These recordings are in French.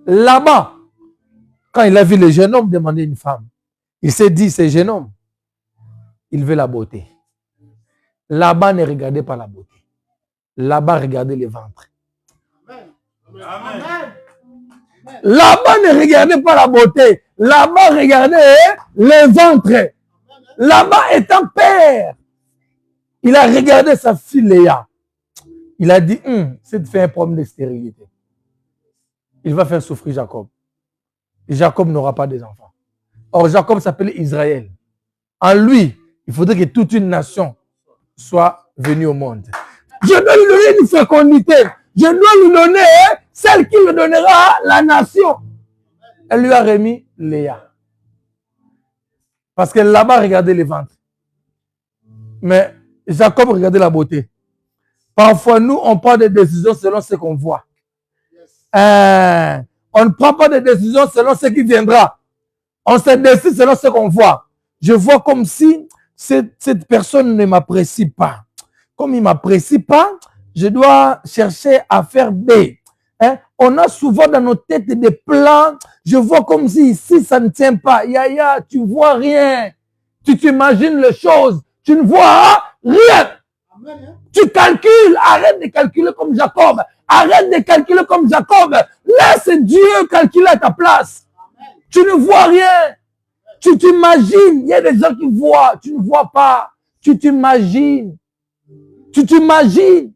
Là-bas, quand il a vu le jeune homme demander une femme, il s'est dit, ce jeune homme, il veut la beauté. Là-bas, ne regardez pas la beauté. Là-bas, regardez le ventre. Amen. Là-bas, ne regardez pas la beauté. Là-bas, regardez le ventre. Là-bas, étant père, il a regardé sa fille Léa. Il a dit, cette fille a un problème de stérilité. Il va faire souffrir Jacob. Et Jacob n'aura pas des enfants. Or, Jacob s'appelait Israël. En lui, il faudrait que toute une nation soit venue au monde. Je dois lui donner une fécondité. Je dois lui donner celle qui lui donnera la nation. Elle lui a remis Léa. Parce que là-bas, regardez les ventres. Mais Jacob regardait la beauté. Parfois, nous, on prend des décisions selon ce qu'on voit. On ne prend pas de décisions selon ce qui viendra. On se décide selon ce qu'on voit. Je vois comme si cette personne ne m'apprécie pas. Comme il ne m'apprécie pas, je dois chercher à faire B. On a souvent dans nos têtes des plans. Je vois comme si ici, ça ne tient pas. Yaya, tu ne vois rien. Tu t'imagines les choses. Tu ne vois rien. Amen. Tu calcules. Arrête de calculer comme Jacob. Arrête de calculer comme Jacob. Laisse Dieu calculer à ta place. Amen. Tu ne vois rien. Tu t'imagines. Il y a des gens qui voient. Tu ne vois pas. Tu t'imagines. Tu t'imagines.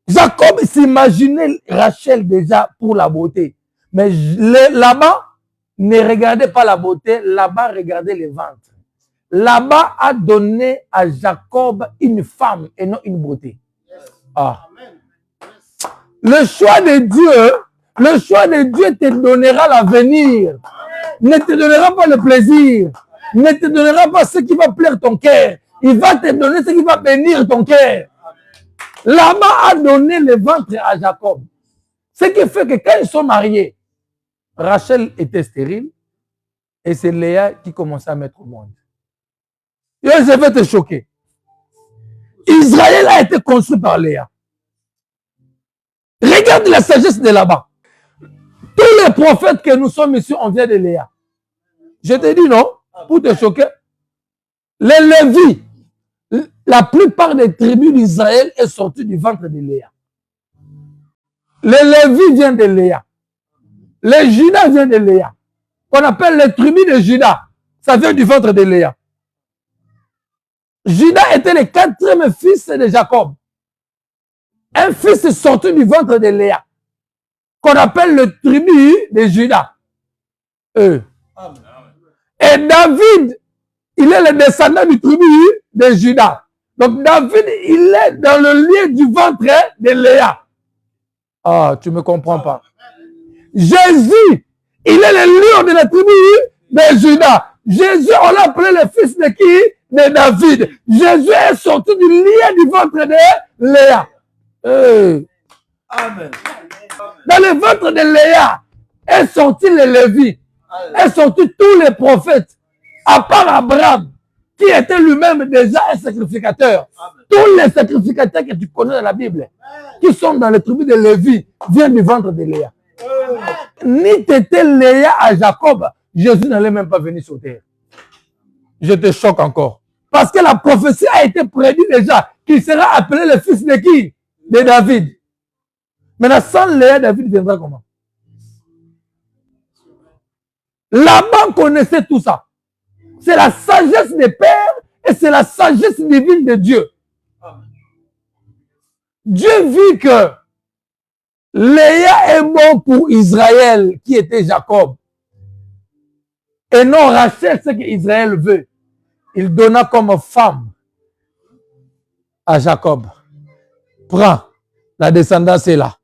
Jacob s'imaginait Rachel déjà pour la beauté. Mais là-bas, ne regardez pas la beauté. Là-bas, regardez les ventres. Là-bas a donné à Jacob une femme et non une beauté. Ah. Le choix de Dieu te donnera l'avenir. Ne te donnera pas le plaisir. Ne te donnera pas ce qui va plaire ton cœur. Il va te donner ce qui va bénir ton cœur. Là-bas a donné le ventre à Jacob. Ce qui fait que quand ils sont mariés, Rachel était stérile et c'est Léa qui commençait à mettre au monde. Et je vais te choquer. Israël a été construit par Léa. Regarde la sagesse de là-bas. Tous les prophètes que nous sommes ici, on vient de Léa. Je te dis non, pour te choquer. Les Lévis, la plupart des tribus d'Israël est sortie du ventre de Léa. Les Lévis viennent de Léa. Les Judas viennent de Léa. Qu'on appelle les tribus de Judas. Ça vient du ventre de Léa. Judas était le quatrième fils de Jacob. Un fils sorti du ventre de Léa. Qu'on appelle le tribu de Judas. Et David, il est le descendant du tribu de Judas. Donc David, il est dans le lieu du ventre de Léa. Ah, tu ne me comprends pas. Jésus, il est le lion de la tribu de Judas. Jésus, on l'a appelé le fils de qui? De David. Jésus est sorti du lien du ventre de Léa. Amen. Dans le ventre de Léa est sorti les Lévis, est sorti tous les prophètes, à part Abraham, qui était lui-même déjà un sacrificateur. Amen. Tous les sacrificateurs que tu connais dans la Bible, qui sont dans les tribus de Lévi, viennent du ventre de Léa. Ni t'étais Léa à Jacob, Jésus n'allait même pas venir sur terre. Je te choque encore. Parce que la prophétie a été prédite déjà qu'il sera appelé le fils de qui? De David. Maintenant, sans Léa, David viendra comment? Laban connaissait tout ça. C'est la sagesse des pères et c'est la sagesse divine de Dieu. Dieu vit que Léa est bon pour Israël, qui était Jacob. Et non Rachel, ce qu'Israël veut. Il donna comme femme à Jacob. Prends, la descendance est là.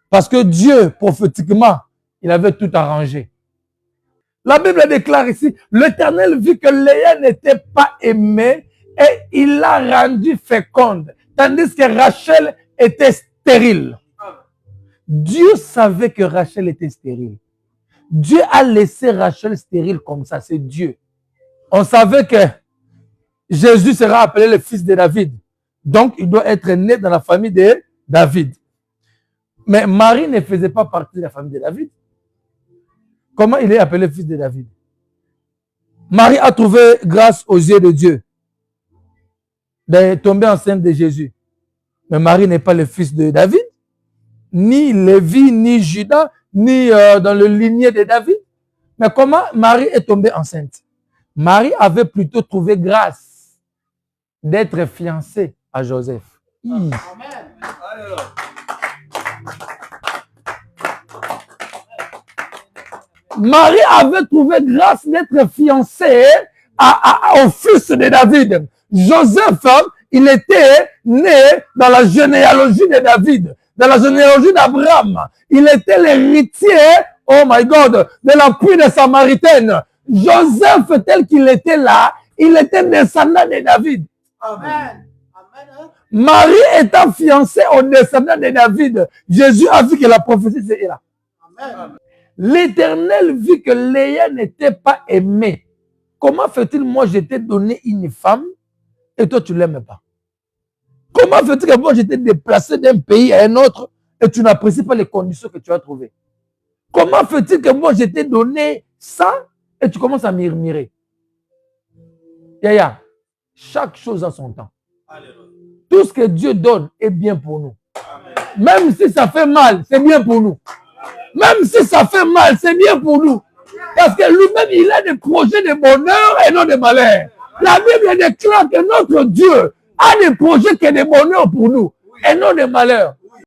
Parce que Dieu, prophétiquement, il avait tout arrangé. La Bible déclare ici, l'Éternel vit que Léa n'était pas aimée et il l'a rendue féconde. Tandis que Rachel était stérile. Dieu savait que Rachel était stérile. Dieu a laissé Rachel stérile comme ça, c'est Dieu. On savait que Jésus sera appelé le fils de David. Donc, il doit être né dans la famille de David. Mais Marie ne faisait pas partie de la famille de David. Comment il est appelé fils de David? Marie a trouvé grâce aux yeux de Dieu de tomber enceinte de Jésus. Mais Marie n'est pas le fils de David, ni Lévi, ni Judas, ni dans le lignée de David. Mais comment Marie est tombée enceinte? Marie avait plutôt trouvé grâce d'être fiancée à Joseph. Amen. Marie avait trouvé grâce d'être fiancée au fils de David. Joseph, il était né dans la généalogie de David, dans la généalogie d'Abraham. Il était l'héritier, oh my God, de la pluie de Samaritaine. Joseph, tel qu'il était là, il était descendant de David. Amen. Marie étant fiancée au descendant de David, Jésus a vu que la prophétie c'est là. Amen. L'Éternel vit que Léa n'était pas aimée. Comment fait-il, moi, je t'ai donné une femme et toi, tu ne l'aimes pas? Comment fait-il que moi, je t'ai déplacé d'un pays à un autre et tu n'apprécies pas les conditions que tu as trouvées? Comment fait-il que moi, je t'ai donné ça et tu commences à murmurer? Yaya, chaque chose a son temps. Tout ce que Dieu donne est bien pour nous. Même si ça fait mal, c'est bien pour nous. Même si ça fait mal, c'est bien pour nous. Parce que lui-même, il a des projets de bonheur et non de malheur. La Bible déclare que notre Dieu a des projets qui sont de bonheur pour nous et non de malheur.